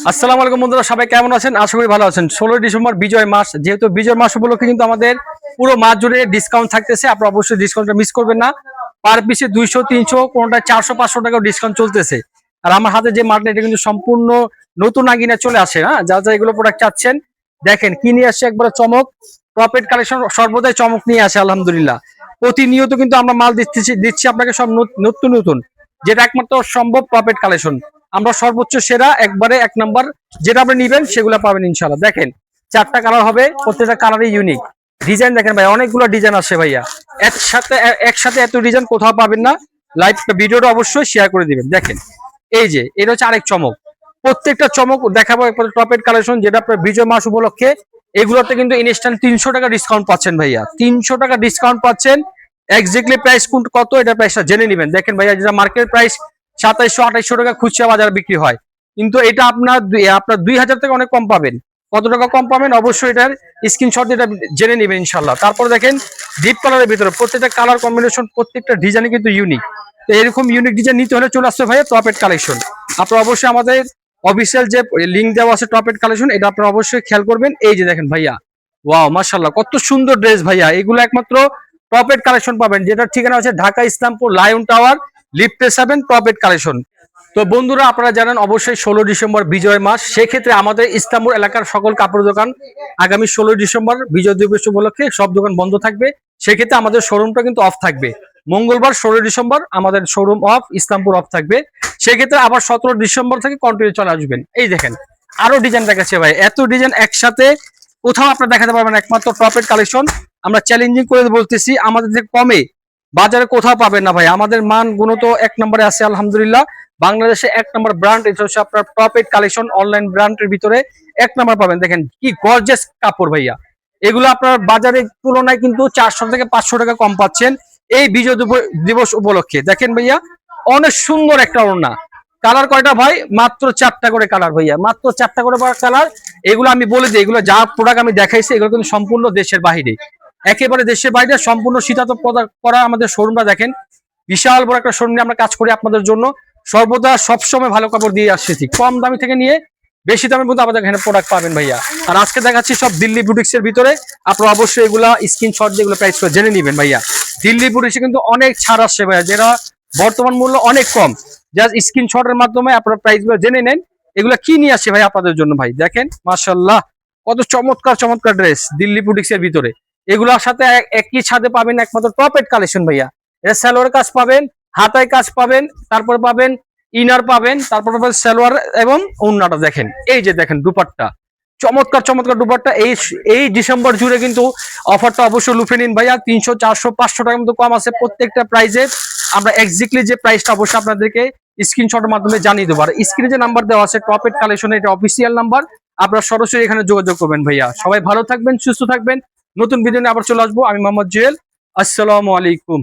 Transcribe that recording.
আসসালামু আলাইকুম বন্ধুরা, সবাই কেমন আছেন? আশা করি ভালো আছেন। 16 ডিসেম্বর বিজয় মাস, যেহেতু বিজয় মাস উপলক্ষে কিন্তু আমাদের পুরো মাস জুড়ে ডিসকাউন্ট থাকতেছে। আপনারা অবশ্যই ডিসকাউন্টটা মিস করবেন না। পার পিসে 200, 300, কোনটা 400, 500 টাকা ডিসকাউন্ট চলতেছে। আর আমার হাতে যে মালটা, এটা কিন্তু সম্পূর্ণ নতুন আঙ্গিনা চলে আসে। হ্যাঁ, যা যা এগুলো প্রোডাক্ট চাচ্ছেন দেখেন কি নিয়ে আসছে, একবার চমক। প্রফিট কালেকশন সর্বদাই চমক নিয়ে আসে আলহামদুলিল্লাহ। প্রতিনিয়ত কিন্তু আমরা মাল দিচ্ছি আপনাকে সব নতুন নতুন, যেটা একমাত্র সম্ভব প্রফিট কালেকশন। আমরা সর্বোচ্চ সেরা, একবারে এক নাম্বার, যেটা আপনি নিবেন সেগুলো পাবেন ইনশাআল্লাহ। দেখেন 4টা কালার হবে, প্রত্যেকটা কালারই ইউনিক। ডিজাইন দেখেন ভাই, অনেকগুলো ডিজাইন আসে ভাইয়া। একসাথে এত ডিজাইন কোথাও পাবেন না। লাইভ ভিডিওটা অবশ্যই শেয়ার করে দিবেন। দেখেন এই যে এটা হচ্ছে আরেক চমক। প্রত্যেকটা চমক দেখাবো টপের কালেকশন, যেটা আপনার বিজয় মাস উপলক্ষে। এগুলোতে কিন্তু ইনস্ট্যান্ট 300 টাকা ডিসকাউন্ট পাচ্ছেন ভাইয়া। 300 টাকা ডিসকাউন্ট পাচ্ছেন। এক্স্যাক্টলি প্রাইস কত, এটা প্রাইসটা জেনে নেবেন। দেখেন ভাইয়া, যেটা মার্কেট প্রাইস 2700, 2800 টাকা খুচরা বাজারে বিক্রি হয়, কিন্তু এটা আপনার 2000 থেকে অনেক কম পাবেন। কত টাকা কম পাবেন অবশ্যই এটার স্ক্রিনশট এটা জেনে নেবেন ইনশাল্লাহ। তারপর দেখেন ডিপ কালারের ভিতরে প্রত্যেকটা কালার কম্বিনেশন, প্রত্যেকটা ডিজাইন কিন্তু ইউনিক। তো এরকম ইউনিক ডিজাইন নিতে হলে চলে আসছে ভাইয়া টপেট কালেকশন। আপনারা অবশ্যই আমাদের অফিসিয়াল যে লিঙ্ক দেওয়া আছে টপেট কালেকশন, এটা আপনারা অবশ্যই খেয়াল করবেন। এই যে দেখেন ভাইয়া, ওয়াও মাশাআল্লাহ, কত সুন্দর ড্রেস ভাইয়া। এগুলো একমাত্র টপেট কালেকশন পাবেন, যেটার ঠিকানা হচ্ছে ঢাকা ইসলামপুর লায়ন টাওয়ার, লিফটে 7, টপেট কালেকশন। তো বন্ধুরা, আপনারা জানেন অবশ্যই 16 ডিসেম্বর বিজয় মাস, সেক্ষেত্রে আমাদের ইসলামপুর এলাকার সকল কাপড় দোকান আগামী 16 ডিসেম্বর বিজয় দিবস উপলক্ষে সব দোকান বন্ধ থাকবে। সেক্ষেত্রে আমাদের শোরুমটা কিন্তু অফ থাকবে। মঙ্গলবার 16 ডিসেম্বর আমাদের শোরুম অফ, ইসলামপুর অফ থাকবে। সেক্ষেত্রে আবার 17 ডিসেম্বর থেকে কন্টিনিউ চলে আসবেন। এই দেখেন আরো ডিজাইন দেখাচ্ছে ভাই, এত ডিজাইন একসাথে কোথাও আপনারা দেখাতে পারবেন, একমাত্র টপেট কালেকশন। আমরা চ্যালেঞ্জিং করে বলতেছি, আমাদের থেকে কমে বাজারে কোথাও পাবেন না ভাই। আমাদের মান গুণত এক নম্বরে আছে আলহামদুলিল্লাহ। বাংলাদেশে এক নম্বর ব্র্যান্ড, এটা হচ্ছে আপনার টপেট কালেকশন। অনলাইন ব্র্যান্ডের ভিতরে এক নম্বর পাবেন। দেখেন কি গর্জিয়াস কাপড় ভাইয়া। এগুলো আপনার বাজারে তুলনায় কিন্তু 400 থেকে 500 টাকা কম পাচ্ছেন এই বিজয় দিবস উপলক্ষে। দেখেন ভাইয়া, অনেক সুন্দর একটা ওড়না। কালার কয়টা ভাই? মাত্র 4টা করে কালার ভাইয়া, মাত্র 4টা করে কালার। এগুলো আমি বলে দিই, এগুলো যা প্রোডাক্ট আমি দেখাইছি এগুলো কিন্তু সম্পূর্ণ দেশের বাইরে, একেবারে দেশের বাইরে সম্পূর্ণ শীতাত করা আমাদের শোরুমটা। দেখেন বিশাল বড় একটা শোরুমে আমরা কাজ করি আপনাদের জন্য। সর্বদা সবসময় ভালো কাপড় দিয়ে আসছি, কম দামি থেকে নিয়ে বেশি দামের মধ্যে আমাদের এখানে প্রোডাক্ট পাবেন ভাইয়া। আর আজকে দেখাচ্ছি সব দিল্লি বুটিক্স এর ভিতরে। আপনারা অবশ্যই এগুলা স্ক্রিনশট দিয়ে এগুলো প্রাইস করে জেনে নেবেন ভাইয়া। দিল্লি বুটিক্সে কিন্তু অনেক ছাড় আসছে ভাইয়া, যেটা বর্তমান মূল্য অনেক কম। জাস্ট স্ক্রিনশটের মাধ্যমে আপনারা প্রাইস গুলো জেনে নেন। এগুলো কি নিয়ে আসছে ভাই আপনাদের জন্য ভাই। দেখেন মাশাআল্লাহ, কত চমৎকার চমৎকার ড্রেস দিল্লি বুটিক্স এর ভিতরে। এগুলোর সাথে একই ছাদে পাবেন একমাত্র টপেট কালেকশন ভাইয়া। এটা সালোয়ার কাজ পাবেন, হাতায় কাজ পাবেন, তারপর পাবেন ইনার পাবেন, তারপর পাবেন সালোয়ার এবং ওড়নাটা। দেখেন এই যে দেখেন দুপাট্টা, চমৎকার চমৎকার দুপাট্টা। এই ডিসেম্বর জুড়ে কিন্তু অফারটা অবশ্যই লুফে নিন ভাইয়া। 300, 400, 500 টাকার মতো কম আছে প্রত্যেকটা প্রাইজে। আমরা এক্স্যাক্টলি যে প্রাইসটা অবশ্যই আপনাদেরকে স্ক্রিনশটের মাধ্যমে জানিয়ে দেবো। আর স্ক্রিনে যে নাম্বার দেওয়া আছে টপেট কালেকশন, এটা অফিসিয়াল নাম্বার। আপনারা সরাসরি এখানে যোগাযোগ করবেন ভাইয়া। সবাই ভালো থাকবেন, সুস্থ থাকবেন। নতুন ভিডিও নিয়ে আবার চলে আসবো। আমি মোহাম্মদ জুয়েল। আসসালামু আলাইকুম।